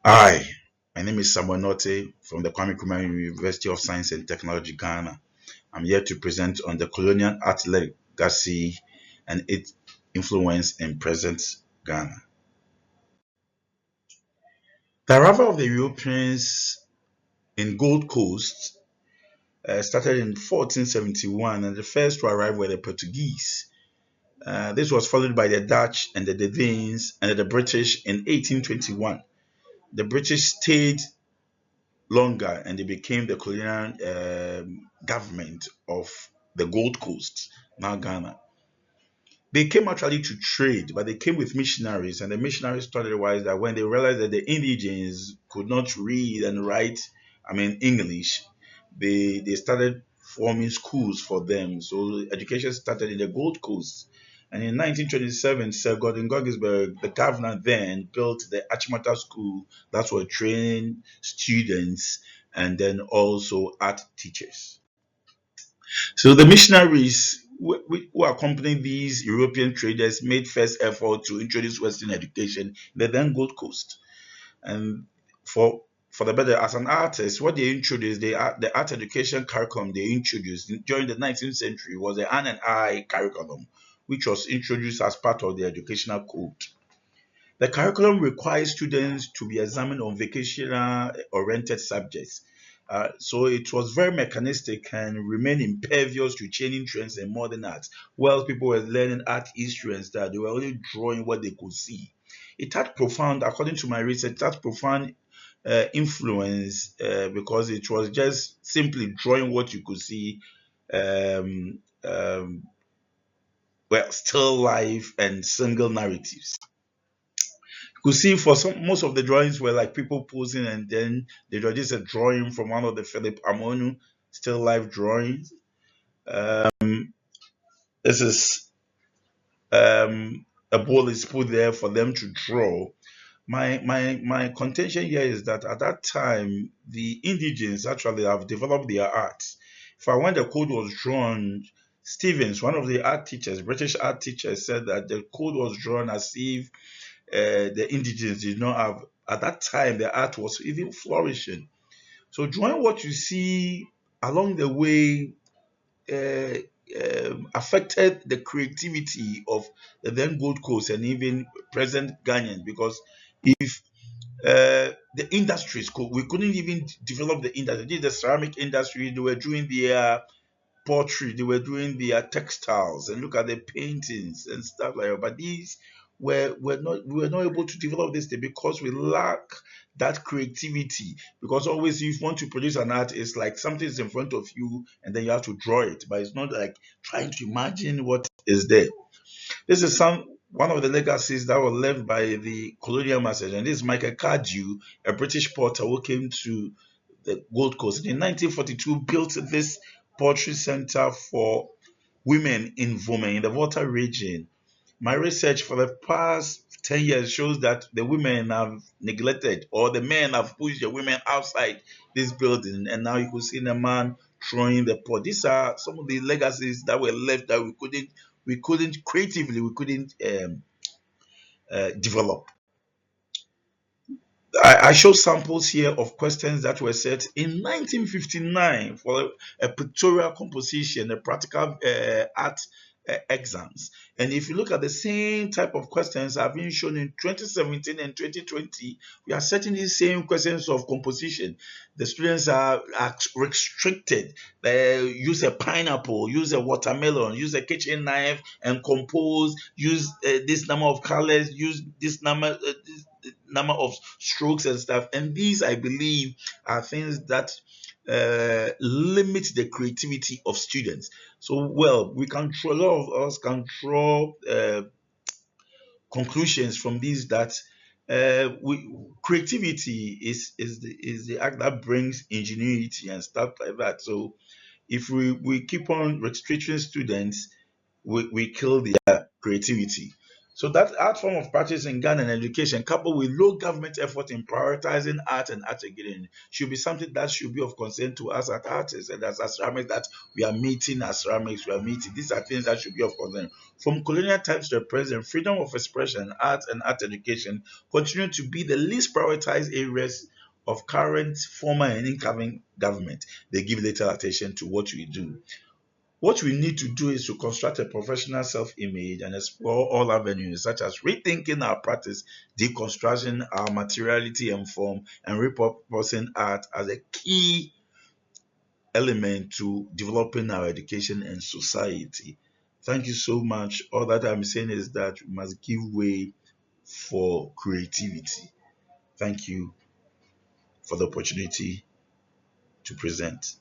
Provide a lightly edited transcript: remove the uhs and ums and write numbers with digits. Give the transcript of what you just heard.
Hi, my name is Samuel Nortey from the Kwame Nkrumah University of Science and Technology, Ghana. I'm here to present on the colonial art legacy and its influence in present Ghana. The arrival of the Europeans in Gold Coast started in 1471, and the first to arrive were the Portuguese. This was followed by the Dutch and the Danes and the British in 1821. The British stayed longer and they became the colonial government of the Gold Coast, now Ghana. They came actually to trade, but they came with missionaries, and the missionaries told otherwise that when they realized that the indigents could not read and write, English, they started forming schools for them. So education started in the Gold Coast. And in 1927, Sir Gordon Goggisberg, the governor then, built the Achimota School that were training students and then also art teachers. So the missionaries who accompanied these European traders made first effort to introduce Western education in the then Gold Coast. And for for the better, as an artist, what they introduced, the art education curriculum they introduced during the 19th century was the An and I curriculum, which was introduced as part of the educational code. The curriculum requires students to be examined on vocational oriented subjects. So it was very mechanistic and remained impervious to changing trends in modern art. While people were learning art history and stuff, they were only drawing what they could see. It had profound, according to my research, it had profound influence because it was just simply drawing what you could see, um, um, still life and single narratives. Could see for some most of the drawings were like people posing, and then they were just a drawing from one of the Philip Amonu still life drawings. This is a ball is put there for them to draw. My contention here is that at that time the indigenes actually have developed their art. For when the code was drawn, Stevens, one of the art teachers, British art teachers, said that the code was drawn as if the indigenous did not have. At that time, the art was even flourishing. So, drawing what you see along the way affected the creativity of the then Gold Coast and even present Ghanaians, because if the industries we couldn't even develop the industry. This is the ceramic industry. They were doing their pottery, they were doing their textiles, and look at the paintings and stuff like that. But these were not we were not able to develop this thing because we lack that creativity. Because always if you want to produce an art, it's like something is in front of you and then you have to draw it. But it's not like trying to imagine what is there. This is one of the legacies that were left by the colonial masters, and this is Michael Cardew, a British potter who came to the Gold Coast in 1942, built this pottery center for women in Vome in the Volta region. My research for the past 10 years shows that the women have neglected, or the men have pushed the women outside this building, and now you could see the man throwing the pot. These are some of the legacies that were left that we couldn't creatively we couldn't develop. I show samples here of questions that were set in 1959 for a pictorial composition, a practical art exams. And if you look at the same type of questions have been shown in 2017 and 2020, we are setting these same questions of composition. The students are restricted. They use a pineapple, use a watermelon, use a kitchen knife and compose, use this number of colors, use this number of strokes and stuff. And these, I believe, are things that limit the creativity of students. So, well, we can draw, a lot of us can draw conclusions from these that creativity is the act that brings ingenuity and stuff like that. So, if we keep on restricting students, we kill their creativity. So that art form of practice in Ghana and education, coupled with low government effort in prioritizing art and art again, should be something that should be of concern to us as artists and as ceramics that we are meeting as ceramics, we are meeting. These are things that should be of concern. From colonial times to the present, freedom of expression, art and art education continue to be the least prioritized areas of current, former, and incoming government. They give little attention to what we do. What we need to do is to construct a professional self image and explore all avenues, such as rethinking our practice, deconstructing our materiality and form, and repurposing art as a key element to developing our education and society. Thank you so much. All that I'm saying is that we must give way for creativity. Thank you for the opportunity to present.